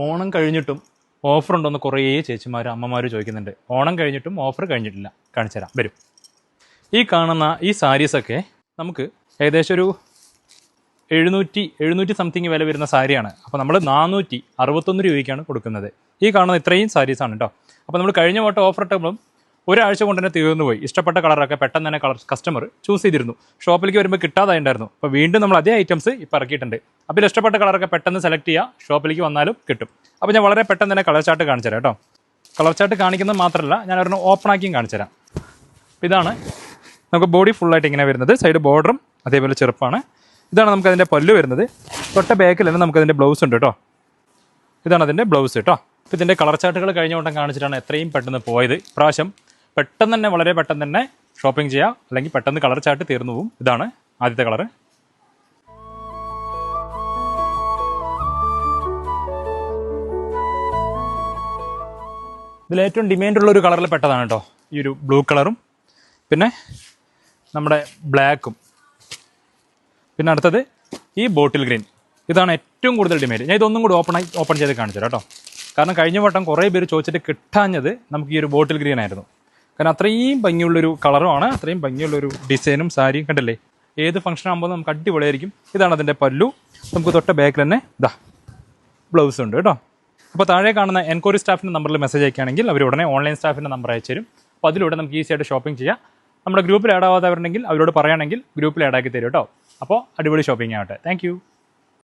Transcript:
ഓണം കഴിഞ്ഞിട്ടും ഓഫർ ഉണ്ടോയെന്ന് കുറേ ചേച്ചിമാർ അമ്മമാർ ചോദിക്കുന്നുണ്ട്. ഓണം കഴിഞ്ഞിട്ടും ഓഫർ കഴിഞ്ഞിട്ടില്ല. കാണിച്ചു തരാം, വരും. ഈ കാണുന്ന ഈ സാരീസൊക്കെ നമുക്ക് ഏകദേശം ഒരു 700 സംതിങ് വില വരുന്ന സാരിയാണ്. അപ്പോൾ നമ്മൾ 461 രൂപയ്ക്കാണ് കൊടുക്കുന്നത്. ഈ കാണുന്ന ഇത്രയും സാരീസാണ് കേട്ടോ. അപ്പോൾ നമ്മൾ കഴിഞ്ഞ വട്ടം ഓഫർ ഇട്ടപ്പോൾ ഒരാഴ്ച കൊണ്ട് തന്നെ തീർന്നു പോയി. ഇഷ്ടപ്പെട്ട കളറൊക്കെ പെട്ടെന്ന് തന്നെ കസ്റ്റമർ ചൂസ് ചെയ്തിരുന്നു. ഷോപ്പിലേക്ക് വരുമ്പോൾ കിട്ടാതായിട്ടുണ്ടായിരുന്നു. അപ്പോൾ വീണ്ടും നമ്മൾ അതേ ഐറ്റംസ് ഇപ്പോൾ ഇറക്കിയിട്ടുണ്ട്. അപ്പോൾ ഇഷ്ടപ്പെട്ട കളറൊക്കെ പെട്ടെന്ന് സെലക്ട് ചെയ്യുക, ഷോപ്പിലേക്ക് വന്നാലും കിട്ടും. അപ്പോൾ ഞാൻ വളരെ പെട്ടെന്ന് തന്നെ കളർ ചാർട്ട് കാണിച്ചു തരാം കേട്ടോ. കളർ ചാർട്ട് കാണിക്കുന്നത് മാത്രമല്ല, ഞാൻ ഒരെണ്ണം ഓപ്പൺ ആക്കിയും കാണിച്ചു തരാം. ഇതാണ് നമുക്ക് ബോഡി ഫുള്ളായിട്ട് ഇങ്ങനെ വരുന്നത്. സൈഡ് ബോർഡറും അതേപോലെ ചെറുപ്പാണ്. ഇതാണ് നമുക്ക് അതിൻ്റെ പല്ലു വരുന്നത്. തൊട്ട ബാക്കിൽ തന്നെ നമുക്ക് അതിൻ്റെ ബ്ലൗസ് ഉണ്ട് കേട്ടോ. ഇതാണ് അതിൻ്റെ ബ്ലൗസ് കേട്ടോ. അപ്പോൾ ഇതിൻ്റെ കളർ ചാർട്ടുകൾ കഴിഞ്ഞ വട്ടം കാണിച്ചിട്ടാണ് എത്രയും പെട്ടെന്ന് പോയത്. ഇപ്രാവശ്യം പെട്ടെന്ന് തന്നെ, വളരെ പെട്ടെന്ന് തന്നെ ഷോപ്പിംഗ് ചെയ്യാം, അല്ലെങ്കിൽ പെട്ടെന്ന് കളർ ചാർട്ട് തീർന്നു പോകും. ഇതാണ് ആദ്യത്തെ കളറ്. ഇതിൽ ഏറ്റവും ഡിമാൻഡുള്ള ഒരു കളറിൽ പെട്ടതാണ് കേട്ടോ ഈ ഒരു ബ്ലൂ കളറും പിന്നെ നമ്മുടെ ബ്ലാക്കും. പിന്നെ അടുത്തത് ഈ ബോട്ടിൽ ഗ്രീൻ. ഇതാണ് ഏറ്റവും കൂടുതൽ ഡിമാൻഡ്. ഞാൻ ഇതൊന്നും കൂടി ഓപ്പൺ ചെയ്ത് കാണിച്ചു തരാം കേട്ടോ. കാരണം കഴിഞ്ഞ വട്ടം കുറേ പേര് ചോദിച്ചിട്ട് കിട്ടാഞ്ഞത് നമുക്ക് ഈ ഒരു ബോട്ടിൽ ഗ്രീൻ ആയിരുന്നു. കാരണം അത്രയും ഭംഗിയുള്ളൊരു കളറുമാണ്, അത്രയും ഭംഗിയുള്ളൊരു ഡിസൈനും സാരിയും കണ്ടല്ലേ. ഏത് ഫംഗ്ഷൻ ആകുമ്പോൾ നമുക്ക് അടിപൊളിയായിരിക്കും. ഇതാണ് അതിൻ്റെ പല്ലു. നമുക്ക് തൊട്ട ബാക്കിൽ തന്നെ ഇതാ ബ്ലൗസ് ഉണ്ട് കേട്ടോ. അപ്പോൾ താഴെ കാണുന്ന എൻക്വയറി സ്റ്റാഫിൻ്റെ നമ്പറിൽ മെസ്സേജ് അയക്കുകയാണെങ്കിൽ അവർ ഉടനെ ഓൺലൈൻ സ്റ്റാഫിൻ്റെ നമ്പർ അയച്ചു തരും. അപ്പോൾ അതിലൂടെ നമുക്ക് ഈസി ആയിട്ട് ഷോപ്പിംഗ് ചെയ്യാം. നമ്മുടെ ഗ്രൂപ്പിൽ ആഡ് ആവാത്തവരുണ്ടെങ്കിൽ അവരോട് പറയുകയാണെങ്കിൽ ഗ്രൂപ്പിൽ ആഡ് ആക്കി തരും കേട്ടോ. അപ്പോൾ അടിപൊളി ഷോപ്പിംഗ് ആവട്ടെ. താങ്ക്